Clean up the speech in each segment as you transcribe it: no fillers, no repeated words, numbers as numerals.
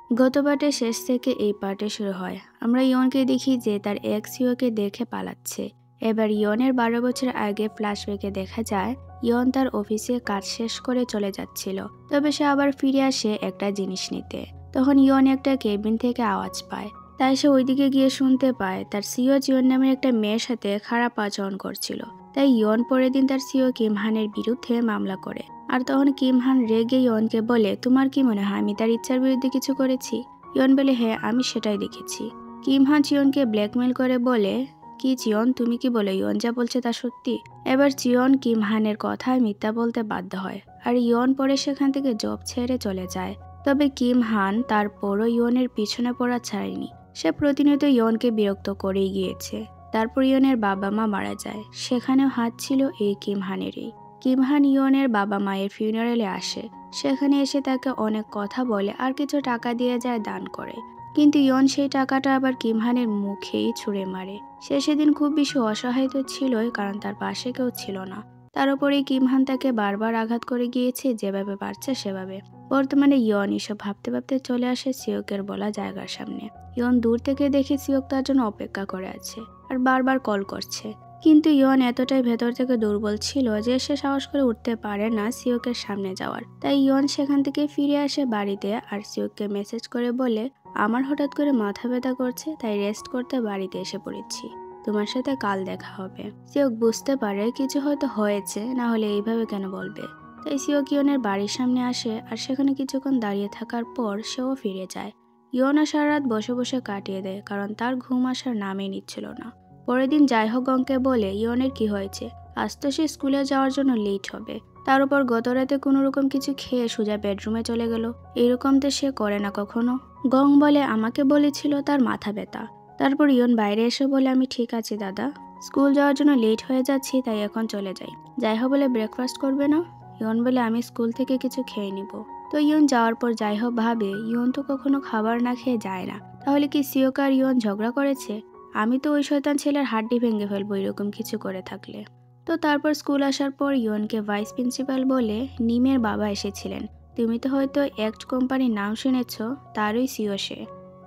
গত পার্টের শেষ থেকে এই পার্টে শুরু হয়। আমরা ইয়নকে দেখি যে তার এক্স ইয়োকে দেখে পালাচ্ছে। এবার ইয়নের 12 বছর আগে ফ্ল্যাশব্যাকে দেখা যায় ইয়ন তার অফিসে কাজ শেষ করে চলে যাচ্ছিল, তবে সে আবার ফিরে আসে একটা জিনিস নিতে। তখন ইয়ন একটা কেবিন থেকে আওয়াজ পায়, তাই সে ওইদিকে গিয়ে শুনতে পায় তার সিও জিয়ন নামের একটা মেয়ের সাথে খারাপ আচরণ করছিল। তাই ইয়ন পরের দিন তার সিও কিম হানের বিরুদ্ধে মামলা করে। আর তখন কিম হান রেগে ইয়নকে বলে, তোমার কি মনে হয় আমি তার ইচ্ছার বিরুদ্ধে কিছু করেছি? ইয়ন বলে, হ্যাঁ আমি সেটাই দেখেছি। কিম হান চিয়নকে ব্ল্যাকমেল করে বলে, কি চিয়ন তুমি কি বলে ইয়ন যা বলছে তা সত্যি? এবার চিয়ন কিম হানের কথায় মিথ্যা বলতে বাধ্য হয়, আর ইয়ন পরে সেখান থেকে জব ছেড়ে চলে যায়। তবে কিম হান তারপরও ইয়নের পিছনে পড়া ছাড়েনি। সে প্রতিনিয়ত ইয়নকে বিরক্ত করেই গিয়েছে। তারপর ইয়নের বাবা মা মারা যায়, সেখানেও হাত ছিল এই কিম হানেরই। কিম হান ইয়নের বাবা মায়ের ফিউনারেলে আসে। সেখানে এসে তাকে অনেক কথা বলে আর কিছু টাকা দিয়ে যায় দান করে। কিন্তু ইয়ন সেই টাকাটা আবার কিম হানের মুখেই ছুঁড়ে মারে। সে সেদিন খুব বেশি অসহায় তো ছিলই, কারণ তার পাশে কেউ ছিল না। তার উপরেই কিম হান তাকে বারবার আঘাত করে গিয়েছে, যেভাবে পারছে সেভাবে। বর্তমানে ইয়ন এসব ভাবতে ভাবতে চলে আসে সিওকের বলা জায়গার সামনে। ইয়ন দূর থেকে দেখে সিওক তার জন্য অপেক্ষা করে আছে আর বারবার কল করছে। কিন্তু ইয়ন এতটাই ভেতর থেকে দুর্বল ছিল যে সে সাহস করে উঠতে পারে না সিওকের সামনে যাওয়ার। তাই ইয়ন সেখান থেকে ফিরে আসে বাড়িতে আর সিওককে মেসেজ করে বলে, আমার হঠাৎ করে মাথা ব্যথা করছে, তাই রেস্ট করতে বাড়িতে এসে পড়েছি। তোমার সাথে কাল দেখা হবে। সিওক বুঝতে পারে কিছু হয়তো হয়েছে, না হলে এইভাবে কেন বলবে। তাই সিওক ইয়নের বাড়ির সামনে আসে আর সেখানে কিছুক্ষণ দাঁড়িয়ে থাকার পর সেও ফিরে যায়। ইয়ন সারা রাত বসে বসে কাটিয়ে দেয়, কারণ তার ঘুম আসার নামই নিচ্ছিল না। পরের দিন যাইহোক গংকে বলে, ইয়নের কি হয়েছে? আজ তো সে স্কুলে যাওয়ার জন্য লেট হবে। তার উপর গত রাতে কোনো রকম কিছু খেয়ে সোজা বেডরুমে চলে গেল। এরকম তো সে করে না কখনো। গং বলে, আমাকে বলেছিল তার মাথা ব্যথা। তারপর ইয়ন বাইরে এসে বলে, আমি ঠিক আছি দাদা, স্কুল যাওয়ার জন্য লেট হয়ে যাচ্ছি, তাই এখন চলে যাই। যাইহোক বলে, ব্রেকফাস্ট করবে না? ইয়ন বলে, আমি স্কুল থেকে কিছু খেয়ে নিব। তো ইয়ন যাওয়ার পর যাইহোক ভাবে ইয়ন তো কখনো খাবার না খেয়ে যায় না, তাহলে কি সিওক আর ইয়ন ঝগড়া করেছে? আমি তো ওই শয়তান ছেলের হাড্ডি ভেঙে ফেলবো এরকম কিছু করে থাকলে। তো তারপর স্কুল আসার পর ইয়নকে ভাইস প্রিন্সিপাল বলে, নিমের বাবা এসেছিলেন। তুমি তো হয়তো অ্যাক্ট কোম্পানির নাম শুনেছ, তারই সিও সে।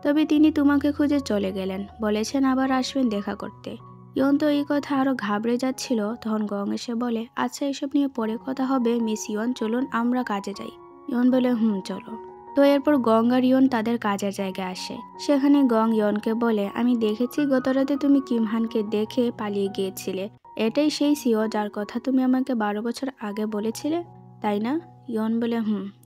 তবে তিনি তোমাকে খুঁজে চলে গেলেন, বলেছেন আবার আসবেন দেখা করতে। ইয়ন তো এই কথা আরো ঘাবড়ে যাচ্ছিল। তখন গং এসে বলে, আচ্ছা এসব নিয়ে পরে কথা হবে, মিস ইয়ন চলুন আমরা কাজে যাই। ইয়ন বলে, চলো। তো এরপর গং আর ইয়ন তাদের কাজের জায়গায় আসে। সেখানে গং ইয়নকে বলে, আমি দেখেছি গত রাতে তুমি কিম হানকে দেখে পালিয়ে গিয়েছিলে। এটাই সেই সিও যার কথা তুমি আমাকে 12 বছর আগে বলেছিলে, তাই না? ইয়ন বলে,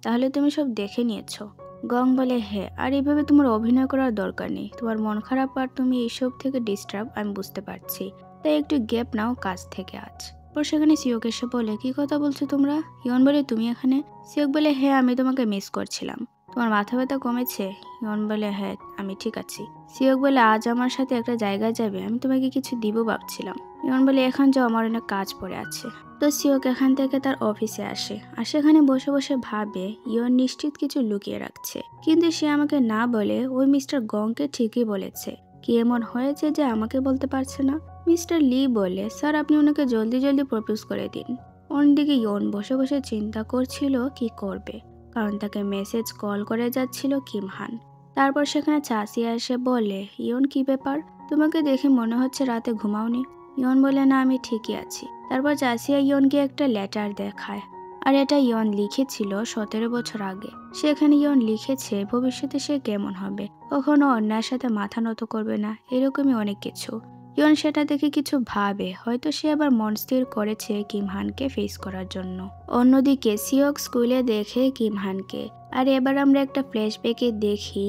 তাহলে তুমি সব দেখে নিয়েছো? গং বলে, হ্যাঁ, আর এইভাবে তোমার অভিনয় করার দরকার নেই। তোমার মন খারাপ আর তুমি এইসব থেকে ডিস্টার্ব আমি বুঝতে পারছি, তাই একটু গ্যাপ নাও কাজ থেকে আজ। পর সেখানে সিওক এসে বলে, কি কথা বলছো তোমরা? ইয়ন বলে, তুমি এখানে? সিওক বলে, হ্যাঁ আমি তোমাকে মিস করছিলাম। তোমার মাথা ব্যথা কমেছে? ইয়ন বলে, হ্যাঁ আমি ঠিক আছি। সিওক বলে, আজ আমার সাথে একটা জায়গায় যাবে, আমি তোমাকে কিছু দিব ভাবছিলাম। ইয়ন বলে, এখন যাও, আমার অনেক কাজ পড়ে আছে। তো সিওক এখান থেকে তার অফিসে আসে আর সেখানে বসে বসে ভাবে ইয়ন নিশ্চিত কিছু লুকিয়ে রাখছে, কিন্তু সে আমাকে না বলে ওই মিস্টার গংকে ঠিকই বলেছে। কি এমন হয়েছে যে আমাকে বলতে পারছে না? মিস্টার লি বলে, স্যার আপনি ওনাকে জলদি জলদি প্রপোজ করে দিন। অন্যদিকে ইয়ন বসে বসে চিন্তা করছিল কি করবে, কারণ তাকে মেসেজ কল করে যাচ্ছিল কিম হান। তারপর সেখানে চাচিয়া এসে বলে, ইয়ন কি ব্যাপার, তোমাকে দেখে মনে হচ্ছে রাতে ঘুমাওনি। ইয়ন বলে, না আমি ঠিকই আছি। তারপর চাচিয়া ইয়নকে একটা লেটার দেখায়, আর এটা ইয়ন লিখেছিল 17 বছর আগে। সেখানে ইয়ন লিখেছে ভবিষ্যতে সে কেমন হবে, কখনো অন্যায়ের সাথে মাথা নত করবে না, এরকমই অনেক কিছু। ইয়ন সেটা দেখে কিছু ভাবে, হয়তো সে আবার মন স্থির করেছে কিম হানকে ফেস করার জন্য। অন্যদিকে সিওক স্কুলে দেখে কিম হানকে, আর এবার আমরা একটা ফ্ল্যাশব্যাকে দেখি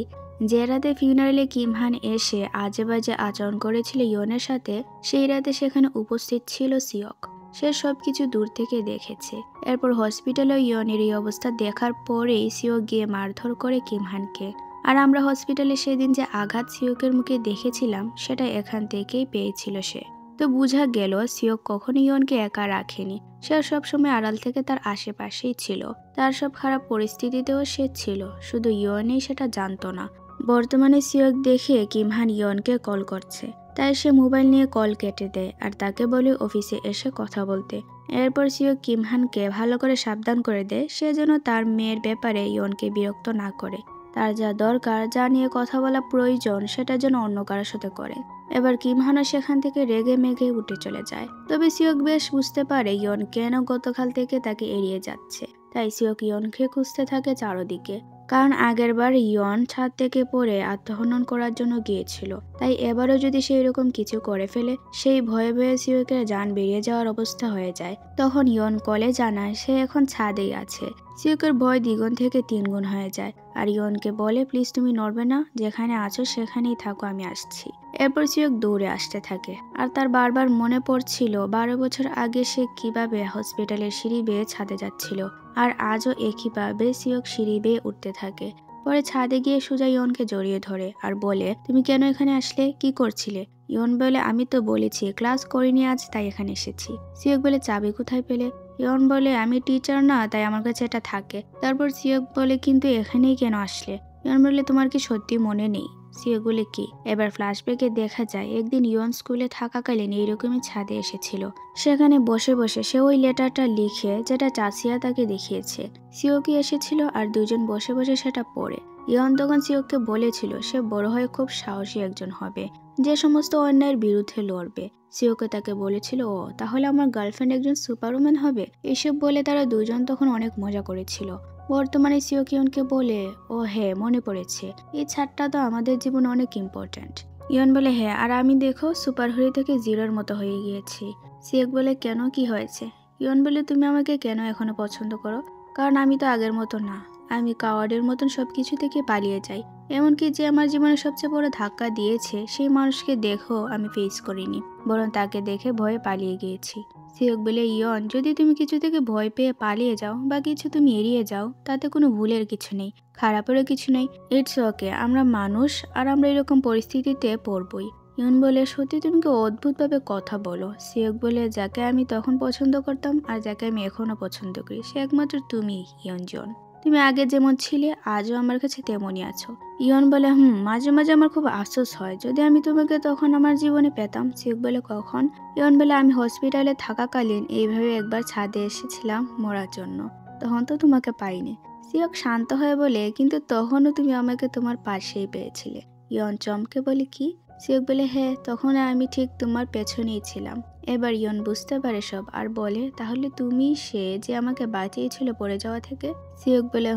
যে রাতে ফিউনারেলে কিম হান এসে আজে বাজে আচরণ করেছিল ইয়নের সাথে, সেই রাতে সেখানে উপস্থিত ছিল সিওক। সে সবকিছু দূর থেকে দেখেছে। এরপর হসপিটালে ইয়নের এই অবস্থা দেখার পরেই সিওক গিয়ে মারধর করে কিম হানকে। আর আমরা হসপিটালে সেদিন যে আঘাত সিওকের মুখে দেখেছিলাম সেটা এখান থেকেই পেয়েছিল সে। তো বোঝা গেল সিওক কখনো ইয়নকে একা রাখেনি, সে সবসময় আড়াল থেকে তার আশেপাশেই ছিল। তার সব খারাপ পরিস্থিতিতেও সে ছিল, শুধু ইয়নই সেটা জানতো না। বর্তমানে সিওক দেখে কিম হান ইয়নকে কল করছে, তাই সে মোবাইল নিয়ে কল কেটে দেয় আর তাকে বলে অফিসে এসে কথা বলতে। এরপর সিওক কিম হানকে ভালো করে সাবধান করে দেয় সে যেন তার মেয়ের ব্যাপারে ইয়নকে বিরক্ত না করে। তার যা দরকার, যা নিয়ে কথা বলা প্রয়োজন, সেটা যেন অন্য কারোর সাথে করে। এবার কিম হানা সেখান থেকে রেগে মেগে উঠে চলে যায়। তবে সিওক বেশ বুঝতে পারে ইয়ন কেন গতকাল থেকে তাকে এড়িয়ে যাচ্ছে। তাই সিওক ইয়নকে খুঁজতে থাকে চারদিকে, কারণ আগেরবার ইয়ন ছাদ থেকে পড়ে আত্মহনন করার জন্য গিয়েছিল। তাই এবারও যদি সেই রকম কিছু করে ফেলে, সেই ভয়ে ভয়ে সিওকের জান বেরিয়ে যাওয়ার অবস্থা হয়ে যায়। তখন ইয়ন কলে জানায় সে এখন ছাদেই আছে। সিওকের ভয় দ্বিগুণ থেকে 3 গুণ হয়ে যায়, আর ইয়নকে বলে প্লিজ তুমি নড়বে না, যেখানে আছো সেখানেই থাকো, আমি আসছি। এরপর সিওক দৌড়ে আসতে থাকে, আর তার বারবার মনে পড়ছিল 12 বছর আগে সে কিভাবে হসপিটালের সিঁড়ি বেয়ে ছাদে যাচ্ছিল, আর আজও একইভাবে সিওক সিঁড়ি বেয়ে উঠতে থাকে। পরে ছাদে গিয়ে সোজা ইয়নকে জড়িয়ে ধরে আর বলে তুমি কেন এখানে আসলে, কি করছিলে? ইয়ন বলে আমি তো বলেছি ক্লাস করিনি আজ, তাই এখানে এসেছি। সিওক বলে চাবি কোথায় পেলে? ইয়ন বলে আমি টিচার না, তাই আমার কাছে এটা থাকে। তারপর সিওক বলে কিন্তু এখানেই কেন আসলে? ইয়ন বলে তোমার কি সত্যি মনে নেই? সিওক বলে কি? এবার ফ্ল্যাশব্যাকে দেখা যায় একদিন ইয়ন স্কুলে থাকাকালীন এইরকমই ছাদে এসেছিল। সেখানে বসে বসে সে ওই লেটারটা লিখে যেটা চাচিয়া তাকে দেখিয়েছে। সিওকি এসেছিল আর দুজন বসে বসে সেটা পড়ে। ইয়ন তখন সিওককে বলেছিল সে বড় হয়ে খুব সাহসী একজন হবে, যে সমস্ত অন্যায়ের বিরুদ্ধে লড়বে। সিওকে তাকে বলেছিল ও তাহলে আমার গার্লফ্রেন্ড একজন সুপারউম্যান হবে। এসব বলে তারা দুজন তখন অনেক মজা করেছিল। বর্তমানে সিওক ইয়নকে বলে ও হ্যাঁ মনে পড়েছে, এই ছাদটা তো আমাদের জীবনে অনেক ইম্পর্ট্যান্ট। ইয়ন বলে হ্যাঁ, আর আমি দেখো সুপার হিরো থেকে জিরোর মতো হয়ে গিয়েছি। সিওক বলে কেন, কি হয়েছে? ইয়ন বলে তুমি আমাকে কেন এখনো পছন্দ করো? কারণ আমি তো আগের মতো না, আমি কাওয়ার্ডের মতন সবকিছু থেকে পালিয়ে যাই। এমনকি যে আমার জীবনে সবচেয়ে বড় ধাক্কা দিয়েছে সেই মানুষকে দেখো আমি ফেস করিনি, বরং তাকে দেখে ভয়ে পালিয়ে গিয়েছি। সিওক বলে ইয়ন যদি তুমি কিছু থেকে ভয় পেয়ে পালিয়ে যাও বা কিছু তুমি এড়িয়ে যাও, তাতে কোনো ভুলের কিছু নেই, খারাপেরও কিছু নেই। ইটস ওকে, আমরা মানুষ আর আমরা এরকম পরিস্থিতিতে পড়বই। ইয়ন বলে সত্যি তুমি কি অদ্ভুতভাবে কথা বলো। সিওক বলে যাকে আমি তখন পছন্দ করতাম আর যাকে আমি এখনো পছন্দ করি সে একমাত্র তুমি ইয়নজন। তুমি আগে যেমন ছিলে আজও আমার কাছে তেমনই আছো। ইয়ন বলে মাঝে মাঝে আমার খুব আফসোস হয় যদি আমি তোমাকে তখন আমার জীবনে পেতাম। সিওক বলে কখন? ইয়ন বলে আমি হসপিটালে থাকাকালীন এইভাবে একবার ছাদে এসেছিলাম মরার জন্য, তখন তো তোমাকে পাইনি। সিওক শান্ত হয়ে বলে কিন্তু তখনও তুমি আমাকে তোমার পাশেই পেয়েছিলে। ইয়ন চমকে বলে কি? সিওক বলে হ্যাঁ, তখন আমি ঠিক তোমার পেছনেই ছিলাম। এবার ইয়ন বুঝতে পারে সব আর বলে তাহলে তুমি সে যে আমাকে বাঁচিয়েছিল পড়ে যাওয়া থেকে? সিওক বলে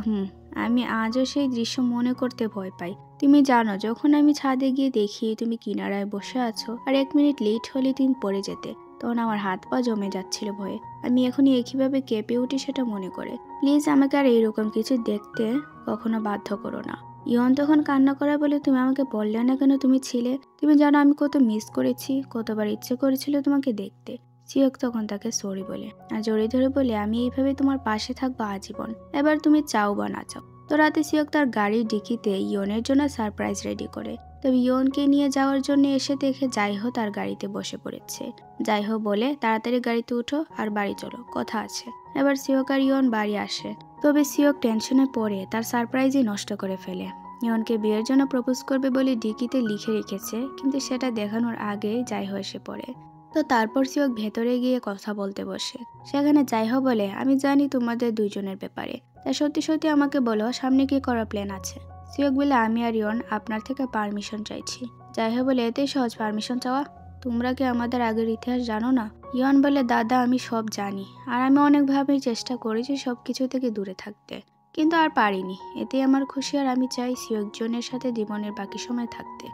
আমি আজও সেই দৃশ্য মনে করতে ভয় পাই। তুমি জানো যখন আমি ছাদে গিয়ে দেখি তুমি কিনারায় বসে আছো আর 1 মিনিট লেট হলে তুমি পড়ে যেতে, তখন আমার হাত পা জমে যাচ্ছিল ভয়ে। আমি এখনই একইভাবে কেঁপে উঠি সেটা মনে করে। প্লিজ আমাকে আর এইরকম কিছু দেখতে কখনো বাধ্য করো না। ইয়ন তখন কান্না করে বলে তুমি আমাকে বললে না কেন তুমি ছিলে? তুমি জানো আমি কত মিস করেছি, কতবার ইচ্ছে করেছিল তোমাকে দেখতে। সিওক তখন তাকে সরি বলে আর জড়িয়ে ধরে বলে আমি এইভাবে তোমার পাশে থাকবো আজীবন, এবার তুমি চাও বা না চাও। তো রাতে সিওক তার গাড়ির ডিকিতে ইয়নের জন্য সারপ্রাইজ রেডি করে। তবে ইয়নকে নিয়ে যাওয়ার জন্য এসে দেখে জাইহো তার গাড়িতে বসে পড়েছে। জাইহো বলে তাড়াতাড়ি গাড়িতে উঠো আর বাড়ি চলো, কথা আছে। এবার সিওক আর ইয়ন বাড়ি আসে। তবে সিওক টেনশনে পড়ে তার সারপ্রাইজই নষ্ট করে ফেলে। ইয়নকে বিয়ের জন্য প্রপোজ করবে বলে ডিকিতে লিখে রেখেছে, কিন্তু সেটা দেখানোর আগে জাইহো এসে পড়ে। তো তারপর সিওক ভেতরে গিয়ে কথা বলতে বসে। সেখানে জাইহো বলে আমি জানি তোমাদের দুইজনের ব্যাপারে, তাই সত্যি সত্যি আমাকে বলো সামনে কি করার প্ল্যান আছে। সিওক বলে আমি আর ইয়ন আপনার থেকে পারমিশন চাইছি। জাইহো বলে এতেই সহজ পারমিশন চাওয়া? তোমরা কি আমাদের আগের ইতিহাস জানো না? ইয়ন বলে দাদা আমি সব জানি, আর আমি অনেকভাবেই চেষ্টা করেছি সব কিছু থেকে দূরে থাকতে, কিন্তু আর পারিনি। এতেই আমার খুশি, আর আমি চাই সিওক জনের সাথে জীবনের বাকি সময় থাকতে।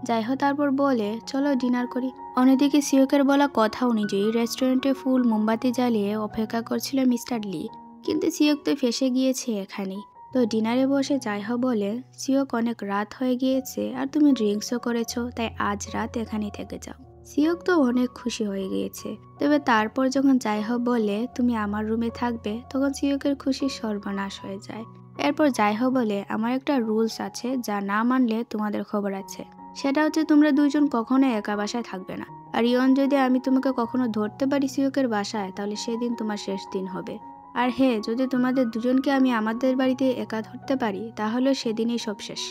যাইহো তারপর বলে চলো ডিনার করি। অন্যদিকে সিওকের বলা কথা অনুযায়ী রেস্টুরেন্টে ফুল মোমবাতি জ্বালিয়ে অপেক্ষা করছিল মিস্টার লি, কিন্তু সিওক তো ফেসে গিয়েছে এখানেই। তো ডিনারে বসে জাইহো বলে সিওক অনেক রাত হয়ে গিয়েছে আর তুমি ড্রিঙ্কসও করেছো, তাই আজ রাত এখানেই থেকে যাও। সিওক তো অনেক খুশি হয়ে গিয়েছে। তবে তারপর যখন জাইহো বলে তুমি আমার রুমে থাকবে, তখন সিওকের খুশি সর্বনাশ হয়ে যায়। এরপর জাইহো বলে আমার একটা রুলস আছে যা না মানলে তোমাদের খবর আছে, সেটা হচ্ছে তোমরা দুইজন কখনো একা বাসায় থাকবে না। আর ইয়ন যদি আমি তোমাকে কখনো ধরতে পারি সিওকের বাসায়, তাহলে সেদিন তোমার শেষ দিন হবে। আর হ্যাঁ, যদি তোমাদের দুজনকে আমি আমাদের বাড়িতে একা ধরতে পারি, তাহলে সেদিনই সব শেষ।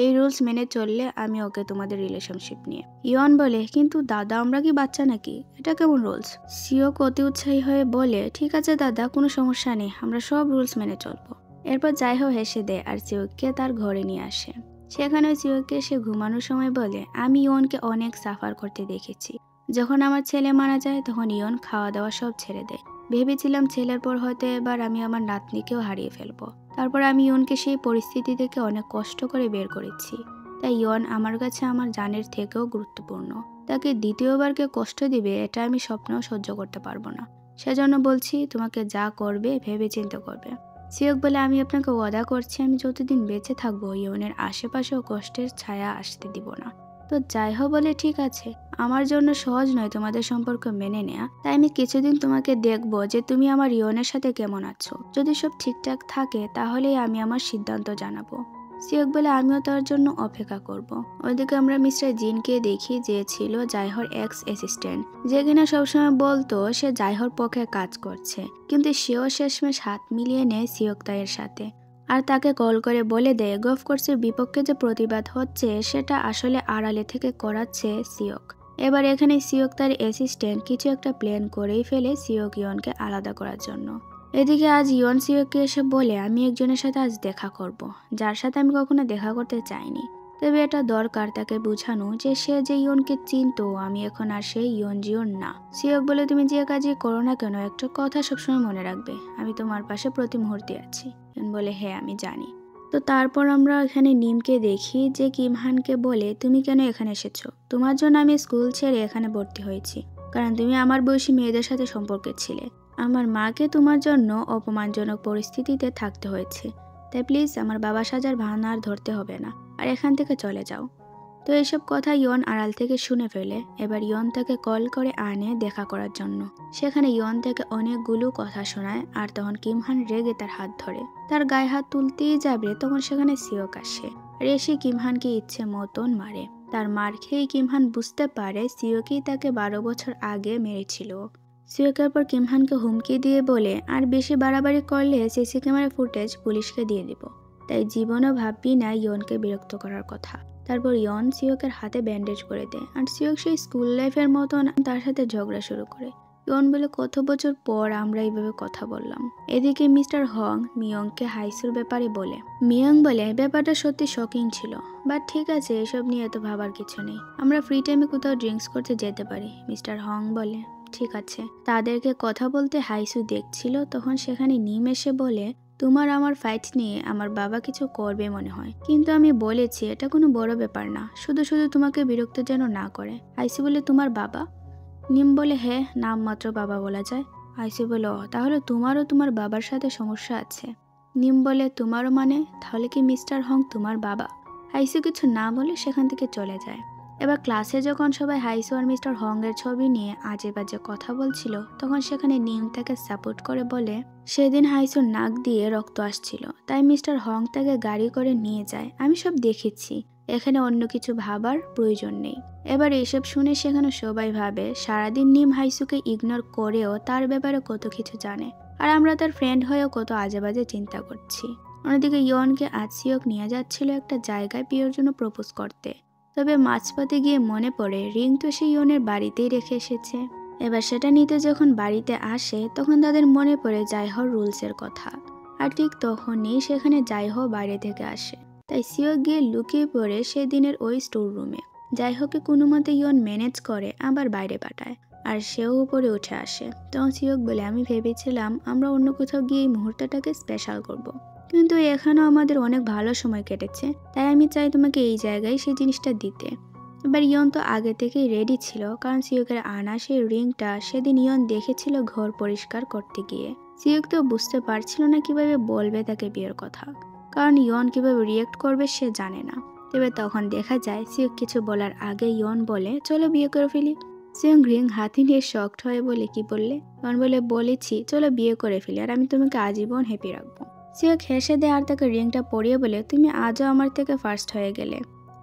এই রুলস মেনে চললে আমি ওকে তোমাদের রিলেশনশিপ নিয়ে। ইয়ন বলে কিন্তু দাদা আমরা কি বাচ্চা নাকি, এটা কেমন রুলস? সিওক অতি উৎসাহী হয়ে বলে ঠিক আছে দাদা, কোনো সমস্যা নেই, আমরা সব রুলস মেনে চলবো। এরপর জাইহো হেসে দেয় আর সিওককে তার ঘরে নিয়ে আসে। সেখানেও সিওককে সে ঘুমানোর সময় বলে, আমি ইয়নকে অনেক সাফার করতে দেখেছি। যখন আমার ছেলে মারা যায় তখন ইয়ন খাওয়া দাওয়া সব ছেড়ে দেয়। ভেবেছিলাম ছেলের পর হয়তো এবার আমি আমার নাতনিকেও হারিয়ে ফেলবো। তারপর আমি ইয়নকে সেই পরিস্থিতি থেকে অনেক কষ্ট করে বের করেছি। তাই ইয়ন আমার কাছে আমার জানের থেকেও গুরুত্বপূর্ণ। তাকে দ্বিতীয়বার কে কষ্ট দিবে এটা আমি স্বপ্নেও সহ্য করতে পারবো না। সেজন্য বলছি, তোমাকে যা করবে ভেবে চিন্তা করবে। সিওক বলে, আমি আপনাকে ওয়াদা করছি আমি যতদিন বেঁচে থাকবো ইয়নের আশেপাশেও কষ্টের ছায়া আসতে দিব না। তো জাইহো বলে, ঠিক আছে, আমার জন্য সহজ নয় তোমাদের সম্পর্ক মেনে নেয়া। তাই আমি কিছুদিন তোমাকে দেখবো যে তুমি আমার ইয়নের সাথে কেমন আছো। যদি সব ঠিকঠাক থাকে তাহলেই আমি আমার সিদ্ধান্ত জানাবো। সিওক বলে, আমিও তার জন্য অপেক্ষা করব। ওইদিকে আমরা মিস্টার জিনকে দেখি, যে ছিল জাইহোর এক্স অ্যাসিস্ট্যান্ট, যে কিনা সবসময় বলতো সে জাইহোর পক্ষে কাজ করছে, কিন্তু সেও শেষমেশ হাত মিলিয়ে নেয় সিওক তাইয়ের সাথে। আর তাকে কল করে বলে দেয় গলফ কোর্সের বিপক্ষে যে প্রতিবাদ হচ্ছে সেটা আসলে আড়ালে থেকে করাচ্ছে সিওক। এবার এখানে সিওক তার অ্যাসিস্ট্যান্ট কিছু একটা প্ল্যান করেই ফেলে সিওক ইয়নকে আলাদা করার জন্য। এদিকে আজ ইয়ন সিওককে এসে বলে, আমি একজনের সাথে আজ দেখা করব, যার সাথে আমি কখনো দেখা করতে চাইনি। তবে এটা দরকার তাকে বোঝানো যে সে যে ইয়নকে চিনতো আমি এখন আর সেই ইয়ন জিয়ন না। সিওক বলে, তুমি যে কাজই করো না কেন একটা কথা সবসময় মনে রাখবে, আমি তোমার পাশে প্রতি মুহূর্তে আছি। ইয়ন বলে, হ্যাঁ আমি জানি। তো তারপর আমরা এখানে নিমকে দেখি, যে কিমহানকে বলে, তুমি কেন এখানে এসেছো? তোমার জন্য আমি স্কুল ছেড়ে এখানে ভর্তি হয়েছি, কারণ তুমি আমার বয়সী মেয়েদের সাথে সম্পর্কে ছিলে। আমার মাকে তোমার জন্য অপমানজনক পরিস্থিতিতে থাকতে হয়েছে। তাই প্লিজ আমার বাবা সাজার ভান আর ধরতে হবে না, আর এখান থেকে চলে যাও। তো এইসব কথা ইয়ন আড়াল থেকে শুনে ফেলে। এবার ইয়ন তাকে কল করে আনে দেখা করার জন্য। সেখানে ইয়ন তাকে অনেকগুলো কথা শোনায়, আর তখন কিমহান রেগে তার হাত ধরে। তার গায়ে হাত তুলতেই যাবে তখন সেখানে সিওক আসে, আর এসে কিমহানকে ইচ্ছে মতন মারে। তার মার খেয়ে কিমহান বুঝতে পারে সিওকই তাকে 12 বছর আগে মেরেছিল। সিওকের পর কিমহানকে হুমকি দিয়ে বলে, আর বেশি বাড়াবাড়ি করলে সিসি ক্যামেরা ফুটেজ পুলিশকে দিয়ে দিব। তাই জীবনও ভাববি না ইয়নকে বিরক্ত করার কথা। তারপর ইয়ন সিওকের হাতে ব্যান্ডেজ করে দেয়, আর সিওক সেই স্কুল লাইফের মতন তার সাথে ঝগড়া শুরু করে। ইয়ন বলে, কত বছর পর আমরা এইভাবে কথা বললাম। এদিকে মিস্টার হং মিয়ংকে হাইসুর ব্যাপারে বলে। মিয়ং বলে, ব্যাপারটা সত্যি শকিং ছিল, বাট ঠিক আছে, এসব নিয়ে এত ভাবার কিছু নেই। আমরা ফ্রি টাইমে কোথাও ড্রিঙ্কস করতে যেতে পারি। মিস্টার হং বলে, ঠিক আছে। তাদেরকে কথা বলতে হাইসু দেখছিল, তখন সেখানে নিম এসে বলে, তোমার আমার ফাইট নিয়ে আমার বাবা কিছু করবে মনে হয়, কিন্তু আমি বলেছি এটা কোনো বড় ব্যাপার না, শুধু শুধু তোমাকে বিরক্ত যেন না করে। হাইসু বলে, তোমার বাবা? নিম বলে, হ্যাঁ, নাম মাত্র বাবা বলা যায়। হাইসু বলে, তাহলে তোমারও তোমার বাবার সাথে সমস্যা আছে। নিম বলে, তোমারও মানে? তাহলে কি মিস্টার হং তোমার বাবা? হাইসু কিছু না বলে সেখান থেকে চলে যায়। এবার ক্লাসে যখন সবাই হাইসু আর মিস্টার হং এর ছবি নিয়ে আজে বাজে কথা বলছিল, তখন সেখানে নিম তাকে সাপোর্ট করে বলে, সেদিন হাইসুর নাক দিয়ে রক্ত আসছিল, তাই মিস্টার হং তাকে গাড়ি করে নিয়ে যায়। আমি সব দেখেছি, এখানে অন্য কিছু ভাবার প্রয়োজন নেই। এবার এইসব শুনে সেখানে সবাই ভাবে সারাদিন নিম হাইসুকে ইগনোর করেও তার ব্যাপারে কত কিছু জানে, আর আমরা তার ফ্রেন্ড হয়েও কত আজে বাজে চিন্তা করছি। অন্যদিকে ইয়নকে আজ সিওক নিয়ে যাচ্ছিল একটা জায়গায় বিয়ের জন্য প্রপোজ করতে। তবে মাঝপথে গিয়ে মনে পড়ে রিং তো সে ইয়নের বাড়িতেই রেখে এসেছে। এবার সেটা নিতে যখন বাড়িতে আসে তখন তাদের মনে পড়ে জাইহোর রুলসের কথা, আর ঠিক তখনই সেখানে জাইহো বাইরে থেকে আসে। তাই সিওক গিয়ে লুকিয়ে পড়ে সেদিনের ওই স্টোর রুমে। জাইহোকে কোনো মতে ইয়ন ম্যানেজ করে আবার বাইরে পাঠায়, আর সেও উপরে উঠে আসে। তখন সিওক বলে, আমি ভেবেছিলাম আমরা অন্য কোথাও গিয়ে এই মুহূর্তটাকে স্পেশাল করব, কিন্তু এখানেও আমাদের অনেক ভালো সময় কেটেছে, তাই আমি চাই তোমাকে এই জায়গায় সেই জিনিসটা দিতে। এবার ইয়ন তো আগে থেকেই রেডি ছিল, কারণ সিওকের আনা সেই রিংটা সেদিন ইয়ন দেখেছিল ঘর পরিষ্কার করতে গিয়ে। সিওক তো বুঝতে পারছিল না কিভাবে বলবে তাকে বিয়ের কথা, কারণ ইয়ন কিভাবে রিয়েক্ট করবে সে জানে না। তবে তখন দেখা যায় সিওক কিছু বলার আগে ইয়ন বলে, চলো বিয়ে করে ফেলি। সিওক রিং হাতে নিয়ে শকড হয়ে বলে, কি বললে? ইয়ন বলে, বলেছি চলো বিয়ে করে ফেলি, আর আমি তোমাকে আজীবন হ্যাপি রাখবো। সিওক হেসে দেয় আর তাকে রিংটা পরিয়ে বলে, তুমি আজও আমার থেকে ফার্স্ট হয়ে গেলে।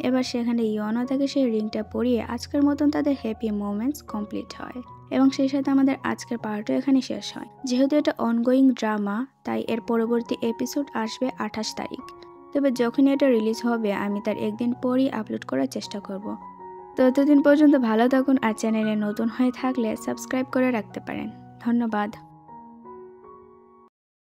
এবার সেখানে ইয়নও তাকে সেই রিংটা পরিয়ে আজকের মতন তাদের হ্যাপি মোমেন্টস কমপ্লিট হয়, এবং সেই সাথে আমাদের আজকের পার্টও এখানে শেষ হয়। যেহেতু এটা অনগোয়িং ড্রামা, তাই এর পরবর্তী এপিসোড আসবে 28 তারিখ। তবে যখনই এটা রিলিজ হবে আমি তার একদিন পরই আপলোড করার চেষ্টা করব। ততদিন পর্যন্ত ভালো থাকুন, আর চ্যানেলে নতুন হয়ে থাকলে সাবস্ক্রাইব করে রাখতে পারেন। ধন্যবাদ।